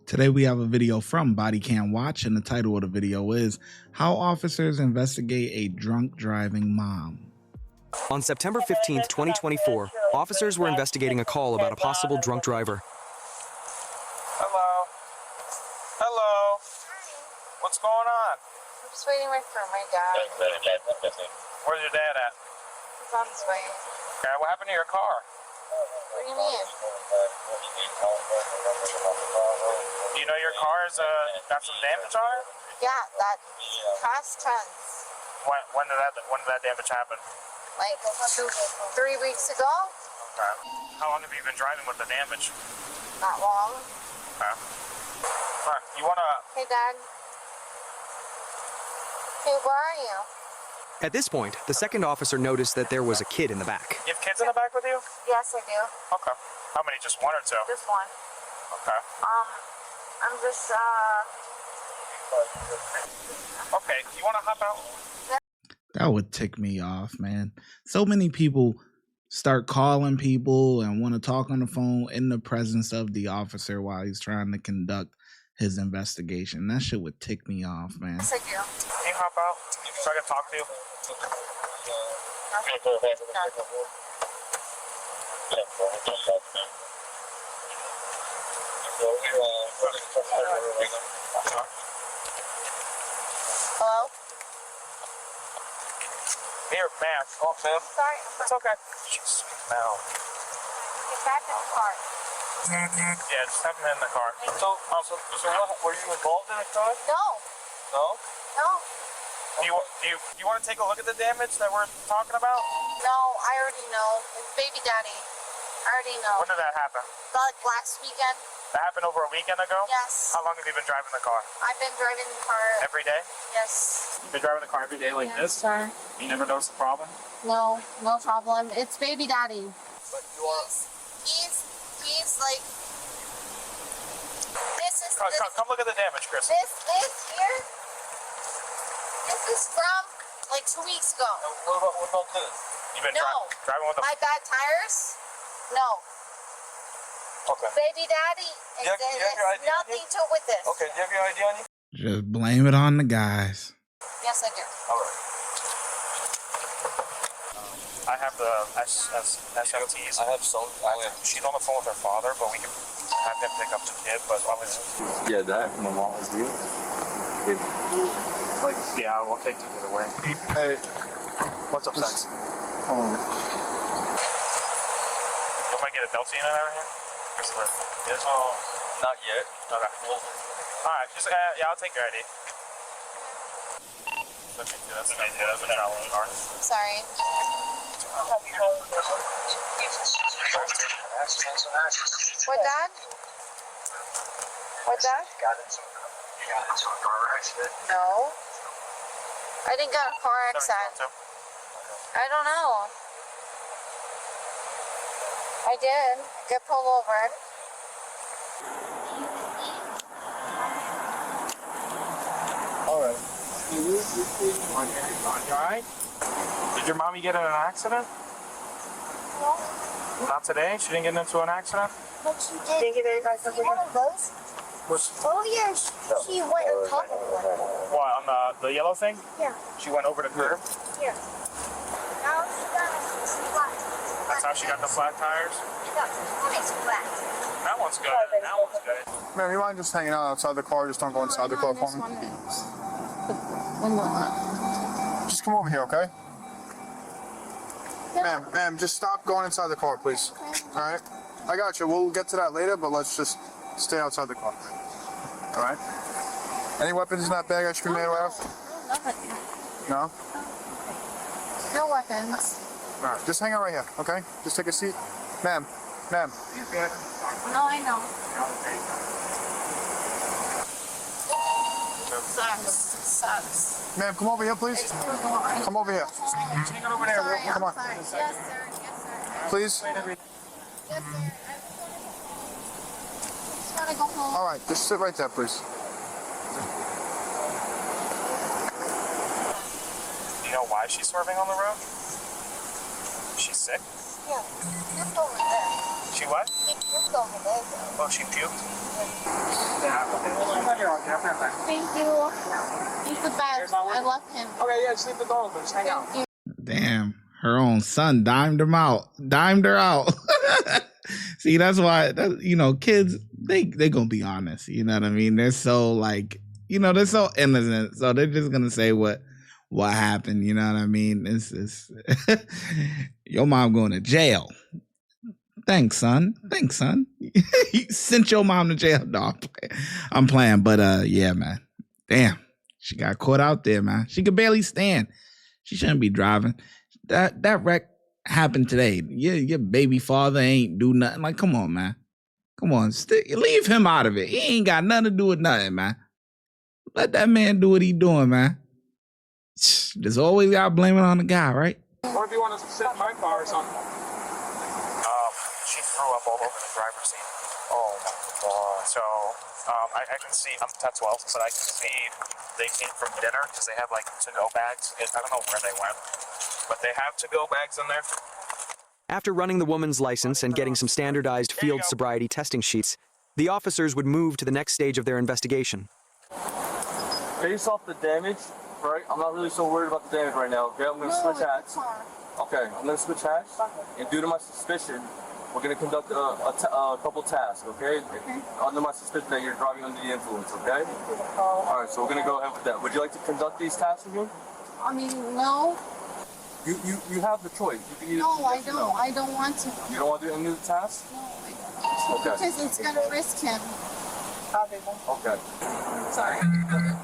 Today we have a video from Body Cam Watch, and the title of the video is How Officers Investigate a Drunk Driving Mom. On September 15th, 2024, officers were investigating a call about a possible drunk driver. Hello. Hello. What's going on? I'm just waiting for my dad. Where's your dad at? He's on his way. Okay, what happened to your car? What do you mean? Do you know your car's got some damage on it? Yeah, that past tense. When did that damage happen? Like 3 weeks ago? Okay. How long have you been driving with the damage? Not long. Okay. Alright, you wanna... Hey, Dad. Hey, where are you? At this point, the second officer noticed that there was a kid in the back. You have kids in the back with you? Yes, I do. Okay. How many? Just one or two? Just one. Okay. I'm just, Okay, you wanna hop out? That would tick me off, man. So many people start calling people and want to talk on the phone in the presence of the officer while he's trying to conduct his investigation. That shit would tick me off, man. Yes, I do. Can you hop out so I can talk to you? Hello? Here, man. Oh, Sam. Sorry. It's okay. Jeez, now. Get back in the car. Yeah, just have him in the car. So what, were you involved in a crime? No. No? No. Do you want to take a look at the damage that we're talking about? No, I already know. It's baby daddy. I already know. When did that happen? Like last weekend? That happened over a weekend ago? Yes. How long have you been driving the car? I've been driving the car. Every day? Yes. You've been driving the car every day like Yes, this? sir. You never noticed the problem? No, no problem. It's baby daddy. But you are... He's like... This is... Come look at the damage, Chris. This here... This is from like 2 weeks ago. What about this? You've been driving with the... My bad tires? No. Okay. Baby daddy, You have your ID nothing to do with this. Okay, do you have your ID on you? Just blame it on the guys. Yes, I do. All right. I have the SMTs. I have some. She's on the phone with her father, but we can have him pick up the kid. But yeah, that my mom was you. Yeah, we'll take the kid away. Hey, What's up, Sex? hold on. You want to get a Deltine and everything? Yes. Not yet. Okay. All right. Just yeah, I'll take your ID. That's a traveling car. Sorry. What, Dad? What, Dad? You got into a car accident? No. I didn't get a car accident. I don't know. I did get pulled over. All right. You alright? Did your mommy get in an accident? No. Not today? She didn't get into an accident? But she did. See one of those? Earlier, she went on top of one. What, on the yellow thing? Yeah. She went over the curb? Here. Now she got flat. That's how she got the flat tires? Yeah, one is flat. That one's good. That one's good. Ma'am, you mind just hanging out outside the car? Just don't go inside the car for me. Just come over here, okay? Ma'am, just stop going inside the car, please. All right? I got you. We'll get to that later, but let's just stay outside the car. All right? Any weapons in that bag I should be made aware of? No? No weapons. All right. Just hang out right here, okay? Just take a seat. Ma'am. No, I know. Sucks. Ma'am, come over here, please. Come over here. Take it over there. Sorry, Come on. sorry. Yes, sir. Yes, sir. Please. Yes, sir. I just want to go home. All right. Just sit right there, please. Do you know why she's swerving on the road? She's sick? Yeah. Just over there. She what? Just over there, though. Oh, she puked? Yeah. here. I'll get up there. Thank you. He's the best. I love him. Okay, yeah, just leave the door open. Just hang out. Damn, her own son dimed her out. See, that's why kids they gonna be honest. You know what I mean? They're so like they're so innocent, so they're just gonna say what happened. You know what I mean? It's your mom going to jail. Thanks, son. You sent your mom to jail. No, I'm playing, but yeah, man. Damn, she got caught out there, man. She could barely stand. She shouldn't be driving. That wreck happened today. Your baby father ain't do nothing. Like, come on, man. Come on, leave him out of it. He ain't got nothing to do with nothing, man. Let that man do what he doing, man. There's always got to blame it on the guy, right? Or if you want to sit in my car or something. She threw up all over the driver's seat. Oh my god. So, I can see, I'm 10-12, but I can see they came from dinner because they have like to-go bags. I don't know where they went, but they have to-go bags in there. After running the woman's license and getting some standardized field sobriety testing sheets, the officers would move to the next stage of their investigation. Based off the damage, right? I'm not really so worried about the damage right now, okay? I'm going to switch hats. Okay, I'm going to switch hats, and due to my suspicion, we're going to conduct a couple tasks, okay? Under my suspicion that you're driving under the influence, okay? All right, so we're going to go ahead with that. Would you like to conduct these tasks with me? I mean, no. You have the choice. You can either No, I don't. I don't want to. You don't want to do any of the tasks? No, I don't. Okay. Because it's going to risk him. Okay. Sorry.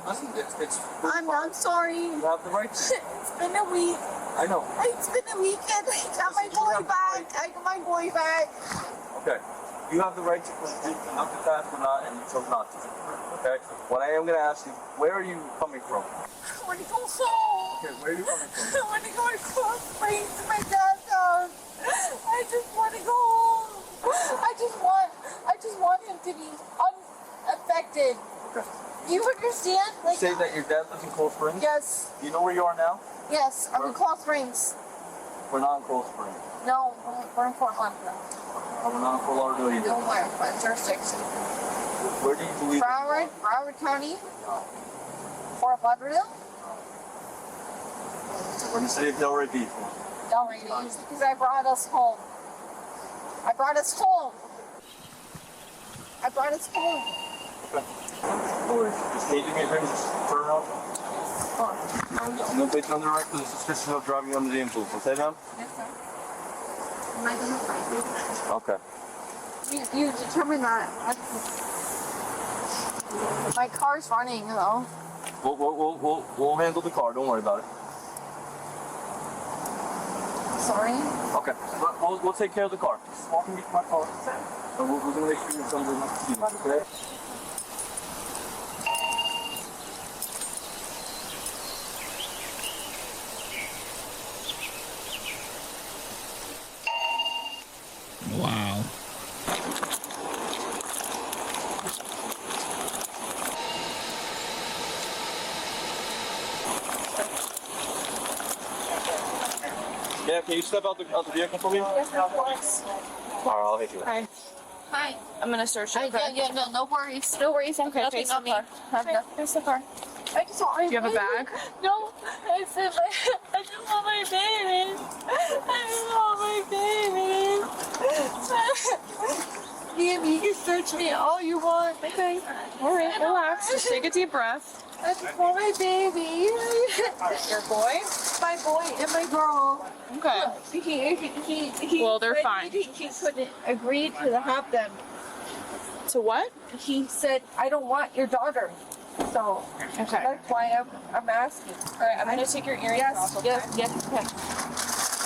Listen, it's I'm sorry. you have the right to. It's been a week. I know. It's been a weekend. I got my boy back. I got my boy back. Okay. You have the right to conduct the task or not, and you chose not to. Okay? What I am going to ask you, where are you coming from? I want to go home. Okay, where are you coming from? I want to go across place to my dad's house. I just want to go home. I just want him to be unaffected. Do you understand? You say that your dad lives in Cold Springs? Yes. Do you know where you are now? Yes, I'm in Cold Springs. We're not in Cold Springs. No, we're in Fort Lauderdale. We're not in Fort Lauderdale either. No, my jurisdiction. Where do you believe? Broward County. Fort Lauderdale. We're in the city of Delray Beach. Delray Beach, because I brought us home. I brought us home. Just need to get him turn around. I'm going to place you under arrest for the suspicion of driving under the influence. Okay, ma'am? Yes, sir. Am I going to fight you? Okay. You determine that. My car's running, though. We'll handle the car. Don't worry about it. Sorry. Okay. We'll take care of the car. Just walk and get to my car. So we're going to make sure you're under the seat, okay? Wow. Yeah, can you step out the vehicle for me? Yes, of course. All right, I'll hit you. Hi. Hi. I'm gonna search your car. Yeah, no worries. No worries. Okay, Nothing face the on me. car. Face the car. I just want my Do you have a bag? No, I said I just want my baby. You can search me all you want. Okay. All right, relax. Just take a deep breath. I just want my baby. Your boy? My boy and my girl. Okay. He Well, they're fine. He couldn't agree to have them. To what? He said, I don't want your daughter. So Okay. that's why I'm asking. All right, I'm gonna take your earrings off. Okay? Yes, you can.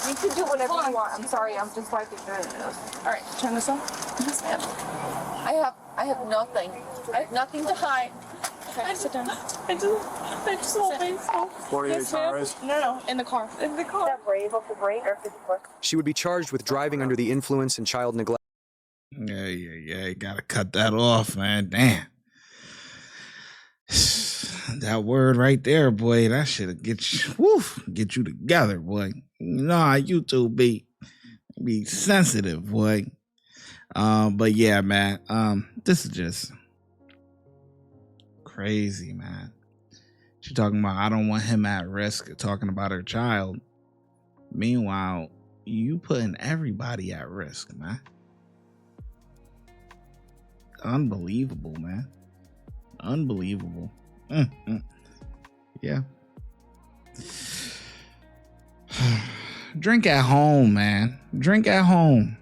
You can do whatever you want. I'm sorry, I'm just wiping the All right, turn this off. Yes, ma'am. I have nothing. I have nothing to hide. Okay, sit down. I just want myself. 48 Yes, ma'am. sunrise. No, in the car. In the car. That brave of the brain or 54? She would be charged with driving under the influence and child neglect. Yeah. You gotta cut that off, man. Damn. That word right there, boy, that should get you together, boy. You know how YouTube be sensitive, boy. But yeah, man. This is just crazy, man. She talking about, I don't want him at risk, talking about her child. Meanwhile, you putting everybody at risk, man. Unbelievable, man. Unbelievable. Yeah. Drink at home, man. Drink at home.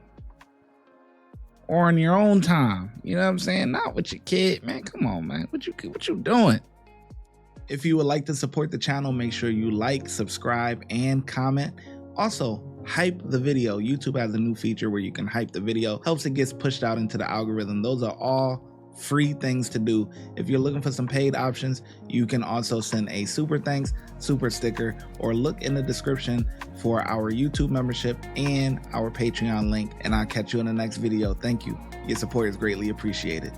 Or in your own time. You know what I'm saying? Not with your kid, man. Come on, man. What you doing? If you would like to support the channel, make sure you like, subscribe, and comment. Also, hype the video. YouTube has a new feature where you can hype the video. Helps it gets pushed out into the algorithm. Those are all free things to do. If you're looking for some paid options, you can also send a super thanks, super sticker, or look in the description for our YouTube membership and our Patreon link. And I'll catch you in the next video. Thank you. Your support is greatly appreciated.